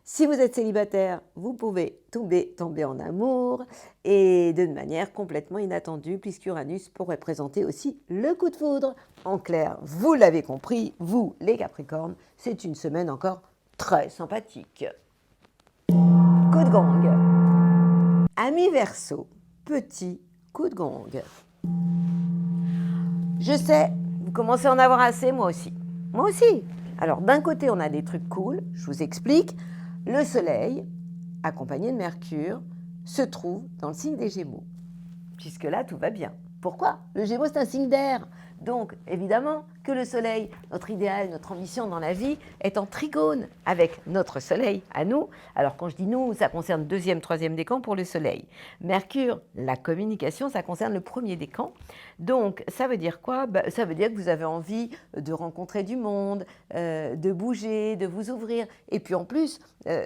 Si vous êtes célibataire, vous pouvez tomber en amour et de manière complètement inattendue, puisqu'Uranus pourrait présenter aussi le coup de foudre. En clair, vous l'avez compris, vous, les Capricornes, c'est une semaine encore très sympathique. Coup de gong. Amis Verseau, petit coup de gong. Je sais, vous commencez à en avoir assez, moi aussi. Moi aussi. Alors, d'un côté, on a des trucs cool, je vous explique. Le Soleil, accompagné de Mercure, se trouve dans le signe des Gémeaux. Jusque-là, tout va bien. Pourquoi? Le Gémeaux, c'est un signe d'air. Donc, évidemment, que le Soleil, notre idéal, notre ambition dans la vie, est en trigone avec notre Soleil à nous. Alors, quand je dis nous, ça concerne le 2e, 3e décan pour le Soleil. Mercure, la communication, ça concerne le 1er décan. Donc, ça veut dire quoi? Ça veut dire que vous avez envie de rencontrer du monde, de bouger, de vous ouvrir. Et puis, en plus,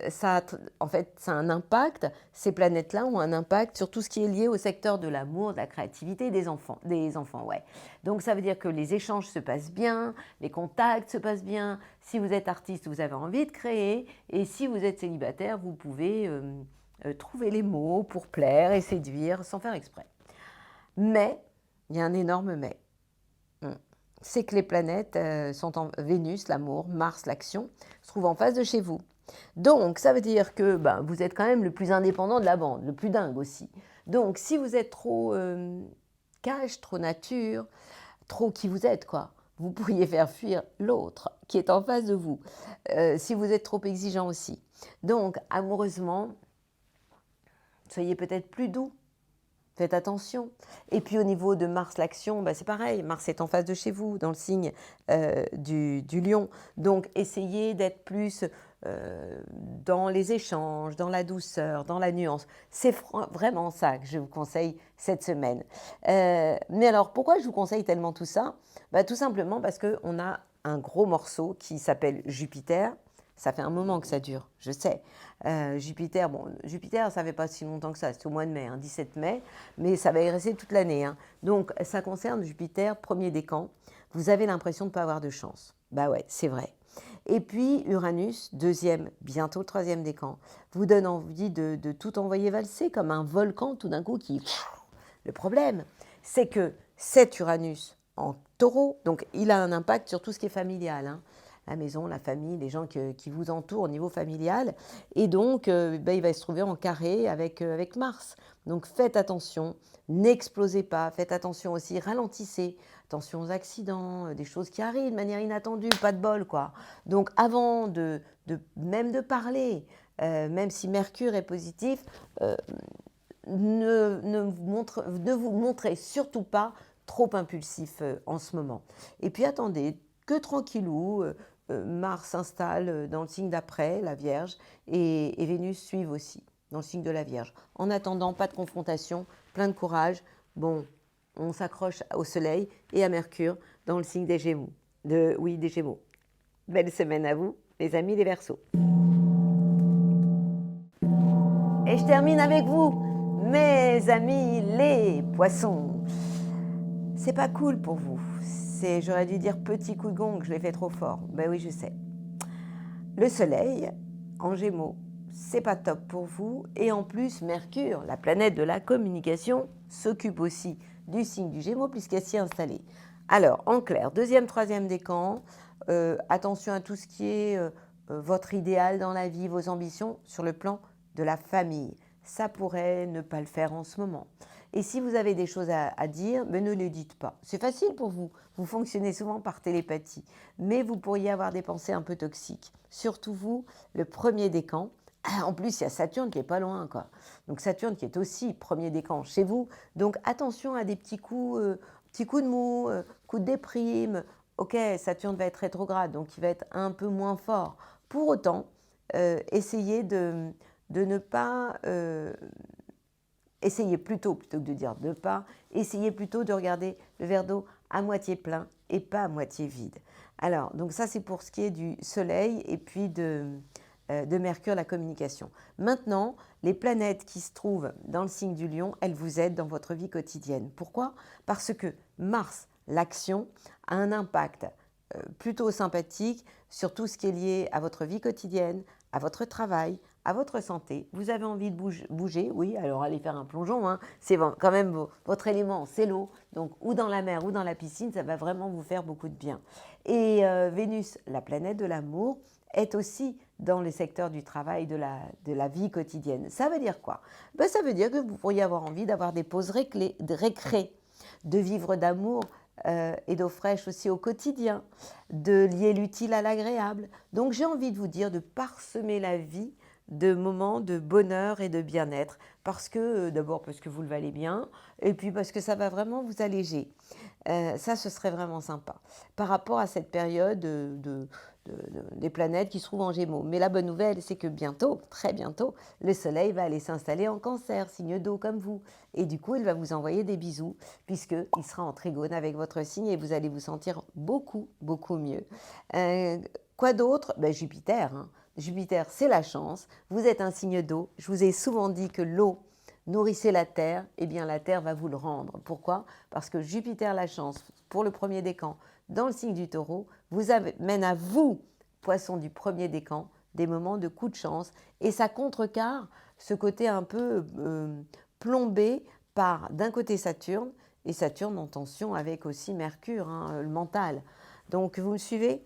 ça a un impact, ces planètes-là ont un impact sur tout ce qui est lié au secteur de l'amour, de la créativité des enfants. Ouais. Donc, ça veut dire que les échanges se passent bien, les contacts se passent bien. Si vous êtes artiste, vous avez envie de créer. Et si vous êtes célibataire, vous pouvez trouver les mots pour plaire et séduire sans faire exprès. Mais, il y a un énorme mais. C'est que les planètes sont en Vénus, l'amour, Mars, l'action, se trouvent en face de chez vous. Donc, ça veut dire que vous êtes quand même le plus indépendant de la bande, le plus dingue aussi. Donc, si vous êtes trop cash, trop nature, trop qui vous êtes, quoi. vous pourriez faire fuir l'autre qui est en face de vous, si vous êtes trop exigeant aussi. Donc, amoureusement, soyez peut-être plus doux. Faites attention. Et puis au niveau de Mars, l'action, c'est pareil. Mars est en face de chez vous, dans le signe du lion. Donc essayez d'être plus dans les échanges, dans la douceur, dans la nuance. C'est vraiment ça que je vous conseille cette semaine. Mais alors, pourquoi je vous conseille tellement tout ça? Tout simplement parce qu'on a un gros morceau qui s'appelle Jupiter. Ça fait un moment que ça dure, je sais. Jupiter, ça fait pas si longtemps que ça, c'est au mois de mai, 17 mai, mais ça va y rester toute l'année. Donc, ça concerne Jupiter, premier décan. Vous avez l'impression de ne pas avoir de chance. Bah ouais, c'est vrai. Et puis, Uranus, deuxième, bientôt le troisième décan, vous donne envie de tout envoyer valser, comme un volcan tout d'un coup qui... Le problème, c'est que cet Uranus en taureau, donc il a un impact sur tout ce qui est familial, la maison, la famille, les gens qui vous entourent au niveau familial. Et donc, il va se trouver en carré avec Mars. Donc, faites attention, n'explosez pas. Faites attention aussi, ralentissez. Attention aux accidents, des choses qui arrivent de manière inattendue, pas de bol, quoi. Donc, avant même de parler, même si Mercure est positif, ne vous montrez surtout pas trop impulsif en ce moment. Et puis, attendez, que tranquillou, Mars s'installe dans le signe d'après, la Vierge, et Vénus suivent aussi, dans le signe de la Vierge. En attendant, pas de confrontation, plein de courage. Bon, on s'accroche au Soleil et à Mercure dans le signe des Gémeaux. Des Gémeaux. Belle semaine à vous, les amis les Verseaux. Et je termine avec vous, mes amis les Poissons. C'est pas cool pour vous. J'aurais dû dire petit coup de gong, je l'ai fait trop fort. Ben oui, je sais. Le Soleil, en Gémeaux, c'est pas top pour vous. Et en plus, Mercure, la planète de la communication, s'occupe aussi du signe du Gémeaux puisqu'elle s'y est installée. Alors, en clair, deuxième, troisième décan, attention à tout ce qui est votre idéal dans la vie, vos ambitions sur le plan de la famille. Ça pourrait ne pas le faire en ce moment. Et si vous avez des choses à dire, ne les dites pas. C'est facile pour vous. Vous fonctionnez souvent par télépathie. Mais vous pourriez avoir des pensées un peu toxiques. Surtout vous, le premier décan. En plus, il y a Saturne qui est pas loin, quoi. Donc Saturne qui est aussi premier décan chez vous. Donc attention à des petits coups de mou, coups de déprime. Ok, Saturne va être rétrograde, donc il va être un peu moins fort. Pour autant, essayez de ne pas... essayez plutôt que de dire de pas, essayez plutôt de regarder le verre d'eau à moitié plein et pas à moitié vide. Alors, donc ça c'est pour ce qui est du Soleil et puis de Mercure, la communication. Maintenant, les planètes qui se trouvent dans le signe du Lion, elles vous aident dans votre vie quotidienne. Pourquoi? Parce que Mars, l'action, a un impact plutôt sympathique sur tout ce qui est lié à votre vie quotidienne, à votre travail, à votre santé. Vous avez envie de bouger, oui, alors allez faire un plongeon, c'est quand même votre élément, c'est l'eau, donc ou dans la mer ou dans la piscine, ça va vraiment vous faire beaucoup de bien. Et Vénus, la planète de l'amour, est aussi dans les secteurs du travail, de la vie quotidienne. Ça veut dire quoi? Ça veut dire que vous pourriez avoir envie d'avoir des pauses de récré, de vivre d'amour et d'eau fraîche aussi au quotidien, de lier l'utile à l'agréable. Donc j'ai envie de vous dire de parsemer la vie de moments de bonheur et de bien-être, parce que d'abord parce que vous le valez bien, et puis parce que ça va vraiment vous alléger. Ça, ce serait vraiment sympa, par rapport à cette période des planètes qui se trouvent en Gémeaux. Mais la bonne nouvelle, c'est que bientôt, très bientôt, le Soleil va aller s'installer en Cancer, signe d'eau comme vous. Et du coup, il va vous envoyer des bisous, puisqu'il sera en trigone avec votre signe et vous allez vous sentir beaucoup, beaucoup mieux. Quoi d'autre? Jupiter. Jupiter, c'est la chance. Vous êtes un signe d'eau. Je vous ai souvent dit que l'eau nourrissait la Terre. Eh bien, la Terre va vous le rendre. Pourquoi? Parce que Jupiter, la chance, pour le premier décan, dans le signe du Taureau, vous amène à vous, Poisson du premier décan, des moments de coup de chance. Et ça contrecarre ce côté un peu plombé par, d'un côté, Saturne, et Saturne en tension avec aussi Mercure, le mental. Donc, vous me suivez?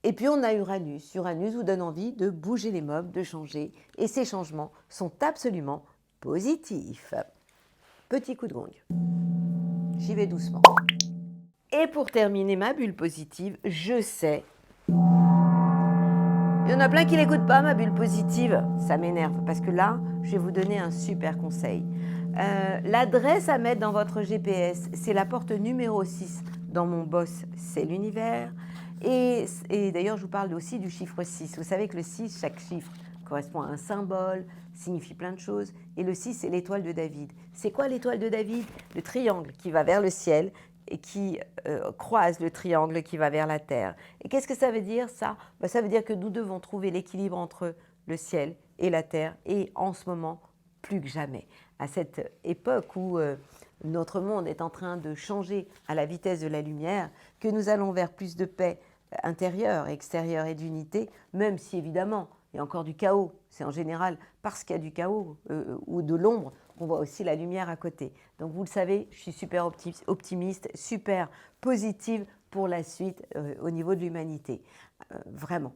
Et puis on a Uranus. Uranus vous donne envie de bouger les meubles, de changer. Et ces changements sont absolument positifs. Petit coup de gong. J'y vais doucement. Et pour terminer ma bulle positive, je sais, il y en a plein qui n'écoutent pas ma bulle positive. Ça m'énerve parce que là, je vais vous donner un super conseil. L'adresse à mettre dans votre GPS, c'est la porte numéro 6 dans mon boss, c'est l'univers. Et d'ailleurs, je vous parle aussi du chiffre 6. Vous savez que le 6, chaque chiffre correspond à un symbole, signifie plein de choses. Et le 6, c'est l'étoile de David. C'est quoi l'étoile de David? Le triangle qui va vers le ciel et qui croise le triangle qui va vers la terre. Et qu'est-ce que ça veut dire, ça? Ça veut dire que nous devons trouver l'équilibre entre le ciel et la terre, et en ce moment, plus que jamais. À cette époque où notre monde est en train de changer à la vitesse de la lumière, que nous allons vers plus de paix intérieure, extérieure et d'unité, même si évidemment il y a encore du chaos. C'est en général parce qu'il y a du chaos ou de l'ombre qu'on voit aussi la lumière à côté. Donc vous le savez, je suis super optimiste, super positive pour la suite au niveau de l'humanité. Vraiment.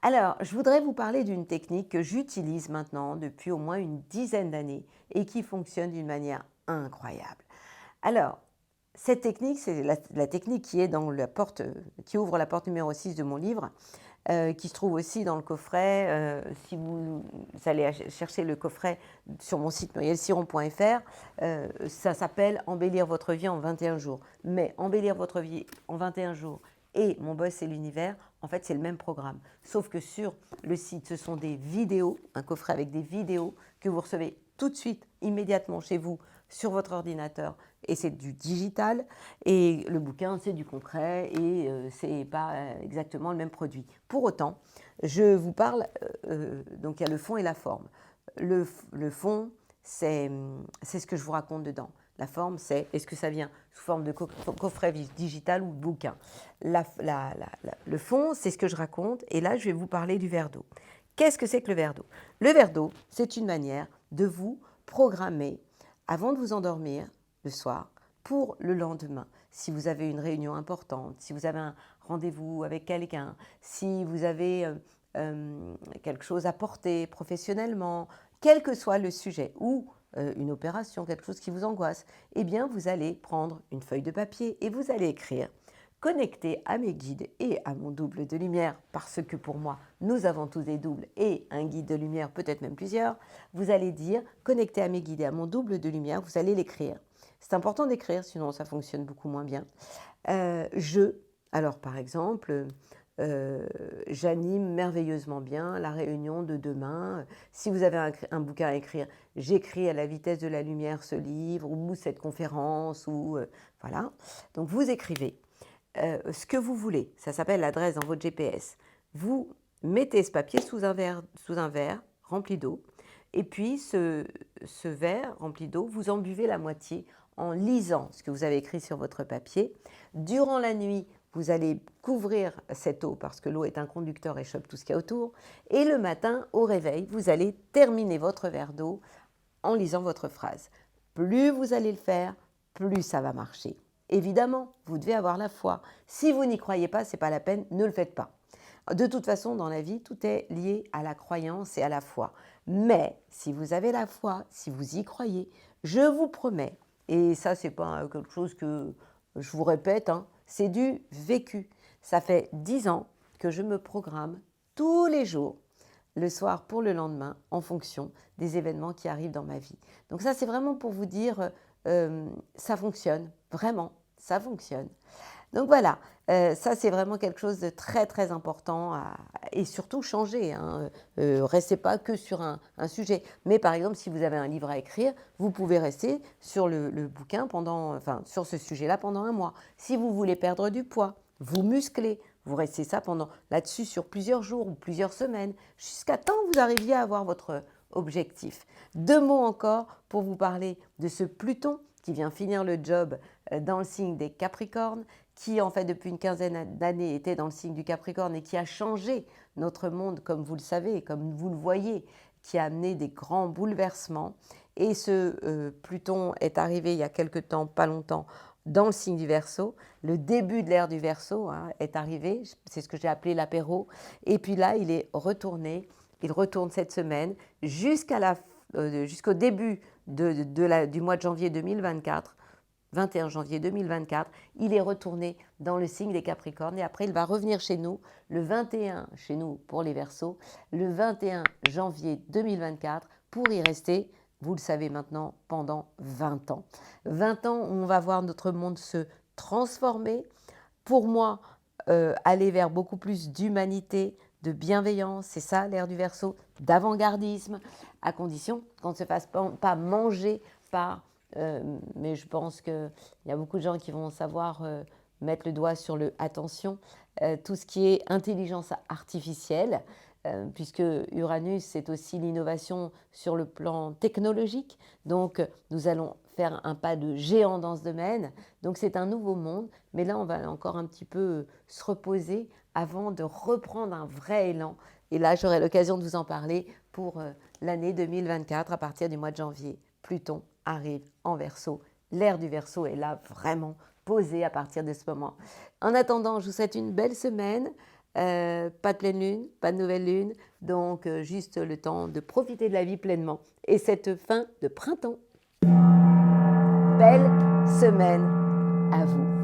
Alors, je voudrais vous parler d'une technique que j'utilise maintenant depuis au moins une dizaine d'années et qui fonctionne d'une manière incroyable. Alors, cette technique, c'est la technique qui est dans la porte, qui ouvre la porte numéro 6 de mon livre, qui se trouve aussi dans le coffret. Si vous allez chercher le coffret sur mon site murielsiron.fr, ça s'appelle « Embellir votre vie en 21 jours ». Mais embellir votre vie en 21 jours et Mon boss et l'univers, en fait, c'est le même programme. Sauf que sur le site, ce sont des vidéos, un coffret avec des vidéos que vous recevez tout de suite, immédiatement chez vous, sur votre ordinateur. Et c'est du digital. Et le bouquin, c'est du concret et ce n'est pas exactement le même produit. Pour autant, je vous parle, donc il y a le fond et la forme. Le fond, c'est ce que je vous raconte dedans. La forme, c'est est-ce que ça vient sous forme de coffret digital ou de bouquin. Le fond, c'est ce que je raconte. Et là, je vais vous parler du verre d'eau. Qu'est-ce que c'est que le verre d'eau? Le verre d'eau, c'est une manière de vous programmer avant de vous endormir le soir pour le lendemain. Si vous avez une réunion importante, si vous avez un rendez-vous avec quelqu'un, si vous avez quelque chose à porter professionnellement, quel que soit le sujet, ou une opération, quelque chose qui vous angoisse, eh bien vous allez prendre une feuille de papier et vous allez écrire « Connecté à mes guides et à mon double de lumière », parce que pour moi, nous avons tous des doubles et un guide de lumière, peut-être même plusieurs. Vous allez dire « Connecté à mes guides et à mon double de lumière », vous allez l'écrire. C'est important d'écrire, sinon ça fonctionne beaucoup moins bien. Alors par exemple, j'anime merveilleusement bien la réunion de demain. Si vous avez un bouquin à écrire, j'écris à la vitesse de la lumière ce livre ou cette conférence. Voilà. Donc vous écrivez ce que vous voulez. Ça s'appelle l'adresse dans votre GPS. Vous mettez ce papier sous un verre rempli d'eau. Et puis ce verre rempli d'eau, vous en buvez la moitié en lisant ce que vous avez écrit sur votre papier. Durant la nuit, vous allez couvrir cette eau parce que l'eau est un conducteur et chope tout ce qu'il y a autour. Et le matin, au réveil, vous allez terminer votre verre d'eau en lisant votre phrase. Plus vous allez le faire, plus ça va marcher. Évidemment, vous devez avoir la foi. Si vous n'y croyez pas, ce n'est pas la peine, ne le faites pas. De toute façon, dans la vie, tout est lié à la croyance et à la foi. Mais si vous avez la foi, si vous y croyez, je vous promets, et ça, ce n'est pas quelque chose que je vous répète, c'est du vécu. Ça fait 10 ans que je me programme tous les jours, le soir pour le lendemain, en fonction des événements qui arrivent dans ma vie. Donc ça, c'est vraiment pour vous dire, ça fonctionne, vraiment, ça fonctionne. Donc voilà, ça c'est vraiment quelque chose de très très important et surtout changer. Restez pas que sur un sujet. Mais par exemple, si vous avez un livre à écrire, vous pouvez rester sur le bouquin sur ce sujet-là pendant un mois. Si vous voulez perdre du poids, vous muscler, vous restez là-dessus sur plusieurs jours ou plusieurs semaines, jusqu'à temps que vous arriviez à avoir votre objectif. 2 mots encore pour vous parler de ce Pluton qui vient finir le job dans le signe des Capricornes, qui en fait depuis une quinzaine d'années était dans le signe du Capricorne et qui a changé notre monde, comme vous le savez, comme vous le voyez, qui a amené des grands bouleversements. Et ce Pluton est arrivé il y a quelque temps, pas longtemps, dans le signe du Verseau. Le début de l'ère du Verseau est arrivé, c'est ce que j'ai appelé l'apéro. Et puis là, il est retourné, il retourne cette semaine jusqu'au début du mois de janvier 2024. 21 janvier 2024, il est retourné dans le signe des Capricornes et après il va revenir chez nous le 21, chez nous pour les Verseaux, le 21 janvier 2024 pour y rester, vous le savez maintenant, pendant 20 ans. 20 ans où on va voir notre monde se transformer. Pour moi, aller vers beaucoup plus d'humanité, de bienveillance, c'est ça l'ère du Verseau, d'avant-gardisme, à condition qu'on ne se fasse pas manger par... mais je pense qu'il y a beaucoup de gens qui vont savoir mettre le doigt sur le attention, tout ce qui est intelligence artificielle, puisque Uranus, c'est aussi l'innovation sur le plan technologique. Donc, nous allons faire un pas de géant dans ce domaine. Donc, c'est un nouveau monde. Mais là, on va encore un petit peu se reposer avant de reprendre un vrai élan. Et là, j'aurai l'occasion de vous en parler pour l'année 2024, à partir du mois de janvier. Pluton arrive en Verseau. L'ère du Verseau est là vraiment posée à partir de ce moment. En attendant, je vous souhaite une belle semaine. Pas de pleine lune, pas de nouvelle lune, donc juste le temps de profiter de la vie pleinement. Et cette fin de printemps. Belle semaine à vous.